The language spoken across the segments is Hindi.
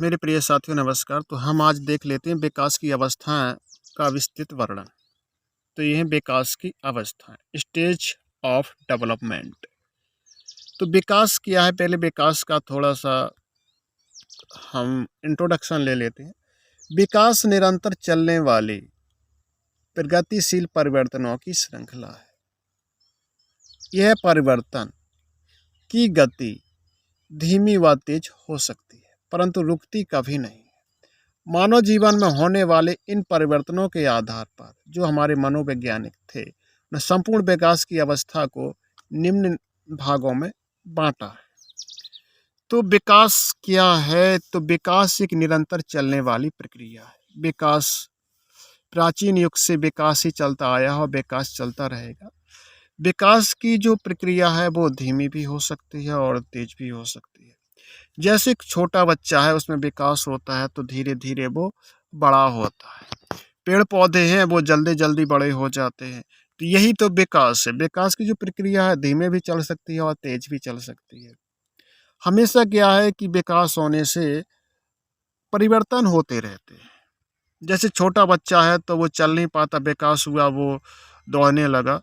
मेरे प्रिय साथियों नमस्कार। तो हम आज देख लेते हैं विकास की अवस्थाएं का विस्तृत वर्णन। तो ये है विकास की अवस्थाएं, स्टेज ऑफ डेवलपमेंट। तो विकास क्या है, पहले विकास का थोड़ा सा हम इंट्रोडक्शन ले लेते हैं। विकास निरंतर चलने वाली प्रगतिशील परिवर्तनों की श्रृंखला है। यह परिवर्तन की गति धीमी व तेज हो सकती है, परंतु रुकती कभी नहीं। मानव जीवन में होने वाले इन परिवर्तनों के आधार पर जो हमारे मनोवैज्ञानिक थे, उन्होंने संपूर्ण विकास की अवस्था को निम्न भागों में बांटा है। तो विकास क्या है? तो विकास एक निरंतर चलने वाली प्रक्रिया है। विकास प्राचीन युग से विकास ही चलता आया है और विकास चलता रहेगा। विकास की जो प्रक्रिया है वो धीमी भी हो सकती है और तेज भी हो सकती है। जैसे एक छोटा बच्चा है, उसमें विकास होता है तो धीरे धीरे वो बड़ा होता है। पेड़ पौधे हैं वो जल्दी जल्दी बड़े हो जाते हैं। तो यही तो विकास है। विकास की जो प्रक्रिया है धीमे भी चल सकती है और तेज भी चल सकती है। हमेशा क्या है कि विकास होने से परिवर्तन होते रहते हैं। जैसे छोटा बच्चा है तो वो चल नहीं पाता, विकास हुआ, वो दौड़ने लगा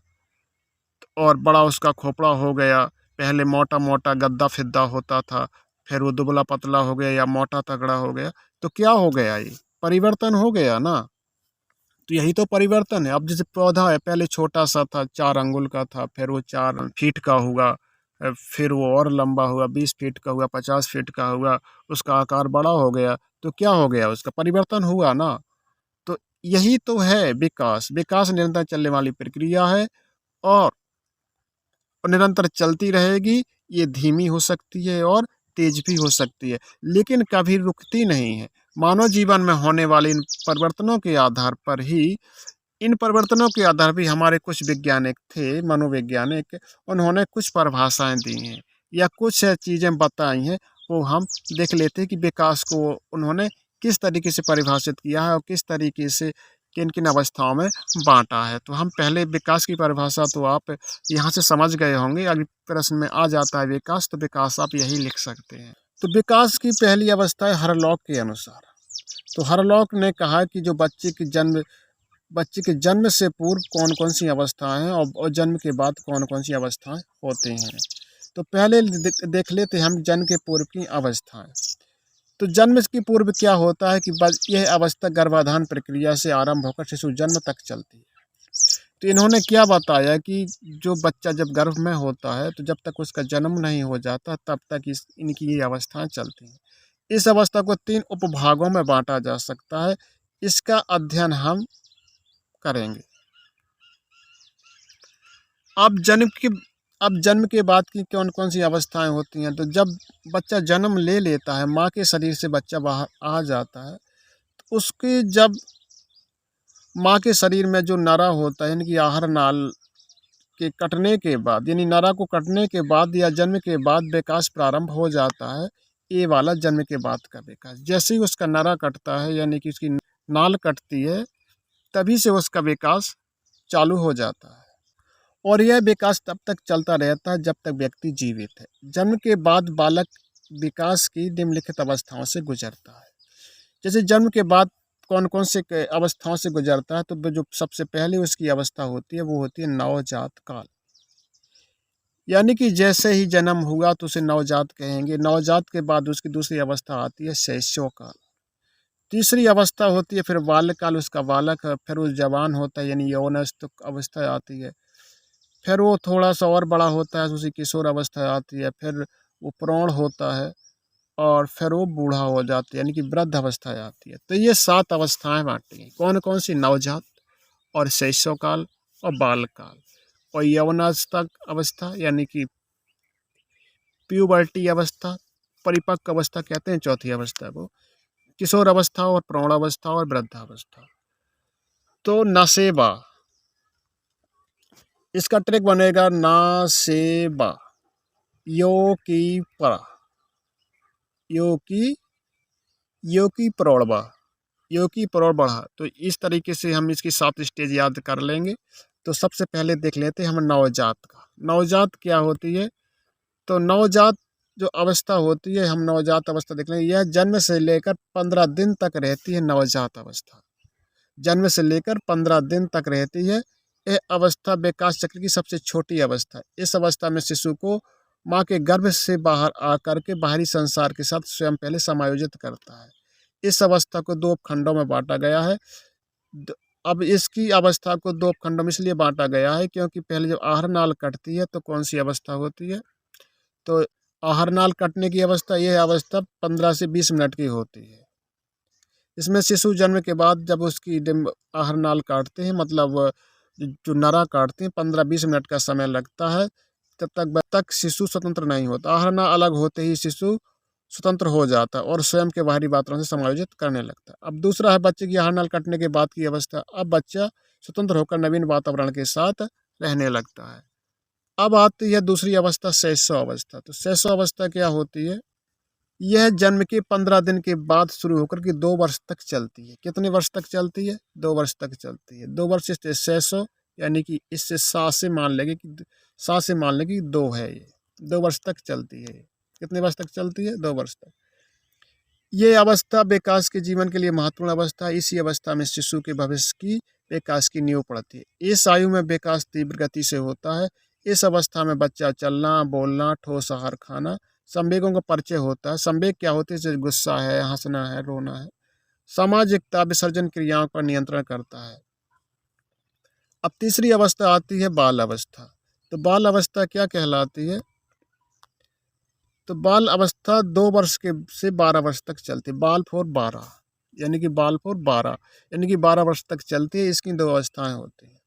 और बड़ा उसका खोपड़ा हो गया। पहले मोटा मोटा गद्दा फिद्दा होता था, फिर वो दुबला पतला हो गया या मोटा तगड़ा हो गया। तो क्या हो गया? ये परिवर्तन हो गया ना। तो यही तो परिवर्तन है। अब जैसे पौधा है, पहले छोटा सा था, 4 अंगुल का था, फिर वो 4 फीट का हुआ, फिर वो और लंबा हुआ, 20 फीट का हुआ, 50 फीट का हुआ, उसका आकार बड़ा हो गया। तो क्या हो गया? उसका परिवर्तन हुआ ना। तो यही तो है विकास। विकास निरंतर चलने वाली प्रक्रिया है और निरंतर चलती रहेगी। ये धीमी हो सकती है और तेज भी हो सकती है, लेकिन कभी रुकती नहीं है। मानव जीवन में होने वाले इन परिवर्तनों के आधार पर ही हमारे कुछ वैज्ञानिक थे, मनोवैज्ञानिक, उन्होंने कुछ परिभाषाएं दी हैं या कुछ चीज़ें बताई हैं। वो हम देख लेते हैं कि विकास को उन्होंने किस तरीके से परिभाषित किया है और किस तरीके से किन किन अवस्थाओं में बांटा है। तो हम पहले विकास की परिभाषा तो आप यहाँ से समझ गए होंगे। अगर प्रश्न में आ जाता है विकास, तो विकास आप यही लिख सकते हैं। तो विकास की पहली अवस्था है हरलॉक के अनुसार। तो हरलॉक ने कहा कि जो बच्चे के जन्म से पूर्व कौन कौन सी अवस्थाएं हैं और जन्म के बाद कौन कौन सी अवस्थाएं होती हैं। तो पहले देख लेते हैं हम जन्म के पूर्व की अवस्थाएं। तो जन्म की पूर्व क्या होता है कि यह अवस्था गर्भाधान प्रक्रिया से आरंभ होकर शिशु जन्म तक चलती है। तो इन्होंने क्या बताया कि जो बच्चा जब गर्भ में होता है तो जब तक उसका जन्म नहीं हो जाता तब तक इनकी ये अवस्थाएं चलती हैं। इस अवस्था को 3 उपभागों में बांटा जा सकता है। इसका अध्ययन हम करेंगे। अब जन्म के बाद की कौन कौन सी अवस्थाएं होती हैं। तो जब बच्चा जन्म ले लेता है, माँ के शरीर से बच्चा बाहर आ जाता है, तो उसके जब माँ के शरीर में जो नरा होता है, यानी कि आहार नाल के कटने के बाद, यानी नरा को कटने के बाद या जन्म के बाद विकास प्रारंभ हो जाता है। ये वाला जन्म के बाद का विकास। जैसे ही उसका नरा कटता है, यानी कि उसकी नाल कटती है, तभी से उसका विकास चालू हो जाता है और यह विकास तब तक चलता रहता है जब तक व्यक्ति जीवित है। जन्म के बाद बालक विकास की निम्नलिखित अवस्थाओं से गुजरता है। जैसे जन्म के बाद कौन कौन से अवस्थाओं से गुजरता है, तो जो सबसे पहले उसकी अवस्था होती है वो होती है नवजात काल। यानी कि जैसे ही जन्म हुआ तो उसे नवजात कहेंगे। नवजात के बाद उसकी दूसरी अवस्था आती है शैशव काल। तीसरी अवस्था होती है फिर बाल्य काल, उसका बालक है। फिर वो जवान होता है, यानी यौवनस्थ अवस्था आती है। फिर वो थोड़ा सा और बड़ा होता है तो उसी किशोर अवस्था आती है। फिर वो प्रौढ़ होता है और फिर वो बूढ़ा हो जाता है, यानी कि वृद्ध अवस्था आती है। तो ये 7 अवस्थाएं बांटी हैं। कौन कौन सी? नवजात और शैशव काल और बाल काल और यौवनावस्था अवस्था, यानी कि प्यूबर्टी अवस्था, परिपक्व अवस्था कहते हैं चौथी अवस्था को, किशोर अवस्था और प्रौढ़ अवस्था और वृद्धावस्था। तो नसेबा, इसका ट्रिक बनेगा नासेबा, यो की परा, यो की प्रौढ़वा, यो की प्रौढ़ बढ़ा। तो इस तरीके से हम इसकी 7 स्टेज याद कर लेंगे। तो सबसे पहले देख लेते हैं हम नवजात का। नवजात क्या होती है? तो नवजात जो अवस्था होती है, हम नवजात अवस्था देख लेंगे, यह जन्म से लेकर 15 दिन तक रहती है। नवजात अवस्था जन्म से लेकर 15 दिन तक रहती है। यह अवस्था विकास चक्र की सबसे छोटी अवस्था है। इस अवस्था में शिशु को माँ के गर्भ से बाहर आकर के बाहरी संसार के साथ स्वयं पहले समायोजित करता है। इस अवस्था को 2 खंडों में बांटा गया है। अब इसकी अवस्था को 2 खंडों में इसलिए बांटा गया है क्योंकि पहले जब आहार नाल कटती है तो कौन सी अवस्था होती है, तो आहार नाल कटने की अवस्था, यह अवस्था 15 से 20 मिनट की होती है। इसमें शिशु जन्म के बाद जब उसकी आहार नाल काटते हैं, मतलब जो नरा काटते हैं, 15-20 मिनट का समय लगता है। तब तक शिशु स्वतंत्र नहीं होता। आहार नाल अलग होते ही शिशु स्वतंत्र हो जाता है और स्वयं के बाहरी वातावरण से समायोजित करने लगता है। अब दूसरा है बच्चे की आहार नाल कटने के बाद की अवस्था। अब बच्चा स्वतंत्र होकर नवीन वातावरण के साथ रहने लगता है। अब आती है दूसरी अवस्था, शैशव अवस्था। तो शैशव अवस्था क्या होती है? यह जन्म के 15 दिन के बाद शुरू होकर के 2 वर्ष तक चलती है। कितने वर्ष तक चलती है? 2 वर्ष तक चलती है। 2 वर्ष से शैशव, यानी कि इससे सा से मान लेंगे कि सा से मान लें कि 2 है ये। 2 वर्ष तक चलती है। कितने वर्ष तक चलती है? 2 वर्ष तक। ये अवस्था विकास के जीवन के लिए महत्वपूर्ण अवस्था है। इसी अवस्था में शिशु के भविष्य की विकास की नींव पड़ती है। इस आयु में विकास तीव्र गति से होता है। इस अवस्था में बच्चा चलना, बोलना, ठोस आहार खाना, संवेगों का परिचय होता है। संवेग क्या होते हैं? जैसे गुस्सा है, हंसना है, रोना है। सामाजिकता विसर्जन क्रियाओं पर नियंत्रण करता है। अब तीसरी अवस्था आती है बाल अवस्था। तो बाल अवस्था क्या कहलाती है? तो बाल अवस्था 2 वर्ष के से 12 वर्ष तक चलती है। बाल फॉर 12, यानी कि बाल फॉर 12, यानी कि 12 वर्ष तक चलती है। इसकी 2 अवस्थाएं होती हैं।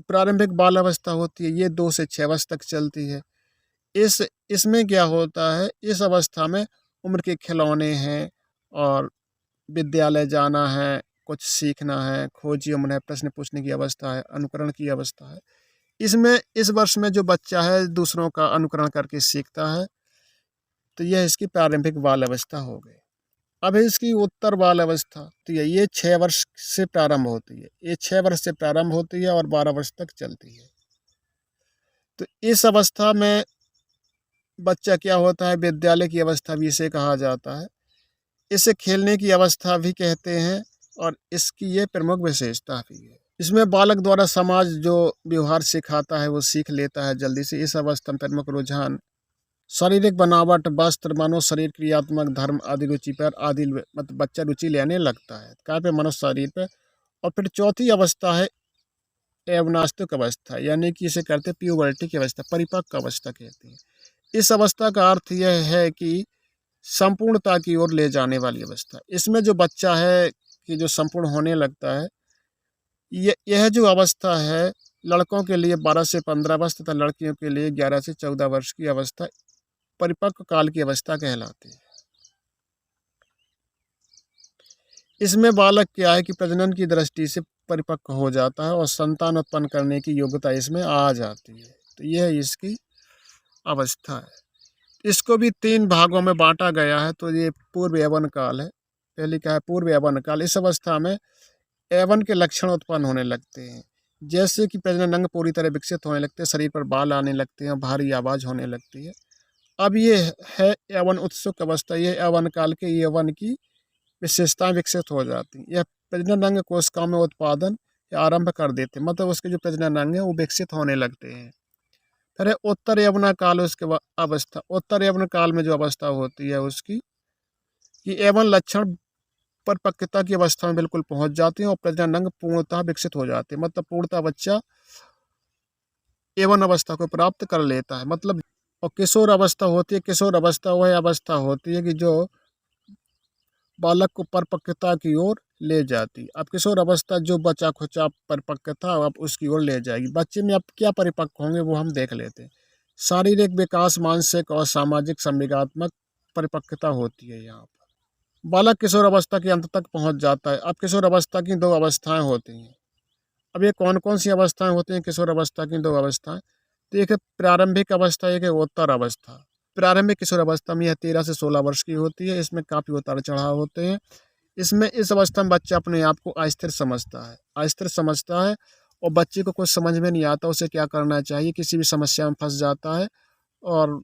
प्रारंभिक बाल अवस्था होती है, ये 2 से 6 वर्ष तक चलती है। इसमें क्या होता है? इस अवस्था में उम्र के खिलौने हैं और विद्यालय जाना है, कुछ सीखना है, खोजी उम्र है, प्रश्न पूछने की अवस्था है, अनुकरण की अवस्था है। इसमें इस वर्ष में जो बच्चा है दूसरों का अनुकरण करके सीखता है, तो यह इसकी प्रारंभिक बाल अवस्था हो गई। अब है इसकी उत्तर बाल अवस्था। तो ये 6 वर्ष से प्रारंभ होती है। ये 6 वर्ष से प्रारंभ होती है और 12 वर्ष तक चलती है। तो इस अवस्था में बच्चा क्या होता है? विद्यालय की अवस्था भी इसे कहा जाता है। इसे खेलने की अवस्था भी कहते हैं और इसकी ये प्रमुख विशेषता भी है। इसमें बालक द्वारा समाज जो व्यवहार सिखाता है वो सीख लेता है जल्दी से। इस अवस्था में प्रमुख रुझान शारीरिक बनावट, वस्त्र, मानव शरीर, क्रियात्मक धर्म आदि रुचि पर मतलब बच्चा रुचि लेने लगता है क्या पे? मनुष्य शरीर पर। और फिर चौथी अवस्था है यवनास्तिक अवस्था, यानी कि इसे कहते हैं प्यूबर्टी की अवस्था, परिपक्व अवस्था कहते हैं। इस अवस्था का अर्थ यह है कि संपूर्णता की ओर ले जाने वाली अवस्था। इसमें जो बच्चा है कि जो संपूर्ण होने लगता है, यह जो अवस्था है लड़कों के लिए 12 से 15 वर्ष तथा लड़कियों के लिए 11 से 14 वर्ष की अवस्था परिपक्व काल की अवस्था कहलाती है। इसमें बालक क्या है कि प्रजनन की दृष्टि से परिपक्व हो जाता है और संतान उत्पन्न करने की योग्यता इसमें आ जाती है। तो यह इसकी अवस्था है। इसको भी 3 भागों में बांटा गया है। तो ये पूर्व यौवन काल है। पहले क्या है? पूर्व यौवन काल। इस अवस्था में यौवन के लक्षण उत्पन्न होने लगते हैं, जैसे कि प्रजनन अंग पूरी तरह विकसित होने लगते हैं, शरीर पर बाल आने लगते हैं, भारी आवाज़ होने लगती है। अब ये है यौवन उत्सुक अवस्था। ये यौवन काल के यौवन की विशेषताएं विकसित हो जाती हैं। यह प्रजनन अंग कोशिकाओं में उत्पादन या आरंभ कर देते हैं, मतलब उसके जो प्रजनन अंग है वो विकसित होने लगते हैं। फिर है उत्तर यौवन काल। उसके बाद अवस्था, उत्तर यौवन काल में जो अवस्था होती है उसकी कि यौवन लक्षण परिपक्वता की अवस्था में बिल्कुल पहुंच जाते हैं और प्रजनन अंग पूर्णतः विकसित हो जाते हैं, मतलब पूर्णतः बच्चा यौवन अवस्था को प्राप्त कर लेता है। मतलब और किशोर अवस्था होती है। किशोर अवस्था वह अवस्था होती है कि जो बालक को परिपक्वता की ओर ले जाती। अब किशोर अवस्था जो बचा खुचा परिपक्वता अब उसकी ओर ले जाएगी। बच्चे में अब क्या परिपक्व होंगे वो हम देख लेते हैं। शारीरिक विकास, मानसिक और सामाजिक संवेगात्मक परिपक्वता होती है यहाँ पर। बालक किशोर अवस्था के अंत तक पहुँच जाता है। अब किशोर अवस्था की 2 अवस्थाएं होती हैं। अब ये कौन कौन सी अवस्थाएं होती हैं किशोर अवस्था की? 2 अवस्थाएं। तो एक है प्रारंभिक अवस्था, एक है उत्तर अवस्था। प्रारंभिक किशोर अवस्था में यह 13 से 16 वर्ष की होती है। इसमें काफ़ी उतार चढ़ाव होते हैं। इसमें इस अवस्था में बच्चा अपने आप को अस्थिर समझता है, अस्थिर समझता है और बच्चे को कुछ समझ में नहीं आता उसे क्या करना चाहिए। किसी भी समस्या में फंस जाता है और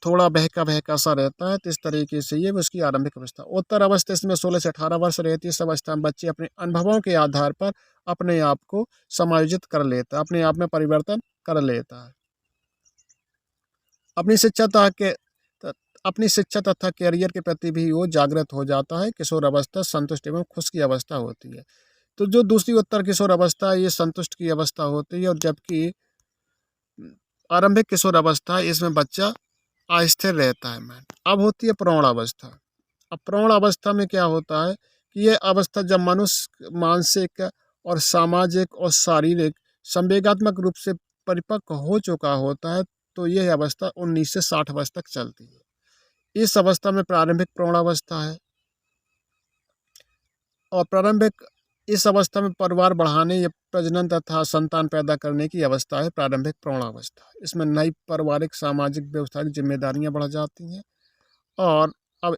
थोड़ा बहका बहका सा रहता है। तो इस तरीके से ये उसकी आरंभिक अवस्था। उत्तर अवस्था इसमें 16 से 18 वर्ष रहती है। इस अवस्था में बच्चे अपने अनुभवों के आधार पर अपने आप को समायोजित कर लेता है, अपने आप में परिवर्तन कर लेता है। अपनी शिक्षा तथा कैरियर के प्रति भी वो जागृत हो जाता है। किशोर अवस्था संतुष्ट एवं खुश की अवस्था होती है। तो जो दूसरी उत्तर किशोर अवस्था है ये संतुष्ट की अवस्था होती है, और जबकि आरंभिक किशोर अवस्था है इसमें बच्चा अस्थिर रहता है। अब होती है प्रौढ़ अवस्था। अब प्रौढ़ अवस्था में क्या होता है कि ये अवस्था जब मनुष्य मानसिक और सामाजिक और शारीरिक संवेगात्मक रूप से परिपक्व हो चुका होता है, तो यह अवस्था 19 से 60 वर्ष तक चलती है। इस अवस्था में प्रारंभिक प्रौढ़ अवस्था है, और इस अवस्था में परिवार बढ़ाने या प्रजनन तथा संतान पैदा करने की अवस्था है प्रारंभिक प्रौढ़ अवस्था। इसमें नई पारिवारिक सामाजिक व्यवसायिक जिम्मेदारियां बढ़ जाती हैं, और अब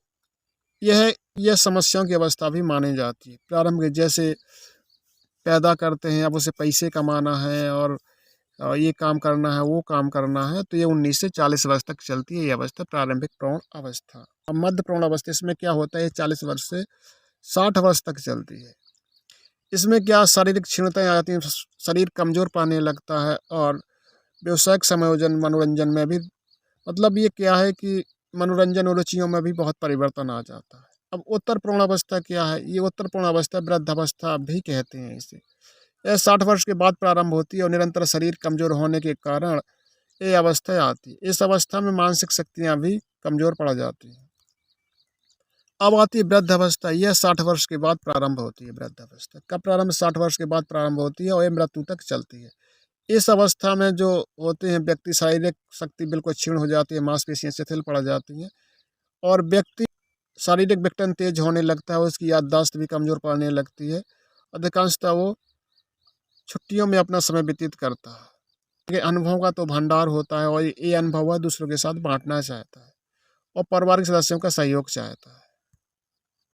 यह समस्याओं की अवस्था भी मानी जाती है। प्रारंभ के जैसे पैदा करते हैं, अब उसे पैसे कमाना है और ये काम करना है, वो काम करना है, तो ये 19 से 40 वर्ष तक चलती है ये अवस्था प्रारंभिक प्रौढ़ अवस्था। अब मध्य प्रौढ़ अवस्था इसमें क्या होता है, 40 वर्ष से 60 वर्ष तक चलती है। इसमें क्या शारीरिक क्षीणताएं आती हैं, शरीर कमजोर पाने लगता है, और व्यवसायिक समायोजन मनोरंजन में भी मतलब ये क्या है कि मनोरंजन और रुचियों में भी बहुत परिवर्तन आ जाता है। अब उत्तर प्रौढ़ अवस्था क्या है, ये उत्तर प्रौढ़ अवस्था वृद्धावस्था भी कहते हैं इसे। यह 60 वर्ष के बाद प्रारंभ होती है, और निरंतर शरीर कमजोर होने के कारण ये अवस्था आती है। इस अवस्था में मानसिक शक्तियाँ भी कमजोर पड़ जाती हैं। अब आती है वृद्धावस्था। यह 60 वर्ष के बाद प्रारंभ होती है। वृद्धावस्था कब प्रारंभ, 60 वर्ष के बाद प्रारंभ होती है, और यह मृत्यु तक चलती है। इस अवस्था में जो होते हैं व्यक्ति शारीरिक शक्ति बिल्कुल क्षीण हो जाती है, मांसपेशियाँ शिथिल पड़ जाती हैं, और व्यक्ति शारीरिक विघटन तेज होने लगता है, उसकी याददाश्त भी कमजोर पड़ने लगती है। अधिकांशतः वो छुट्टियों में अपना समय व्यतीत करता है। ये अनुभवों का तो भंडार होता है, और ये अनुभव दूसरों के साथ बांटना चाहता है, और पारिवारिक सदस्यों का सहयोग चाहता है।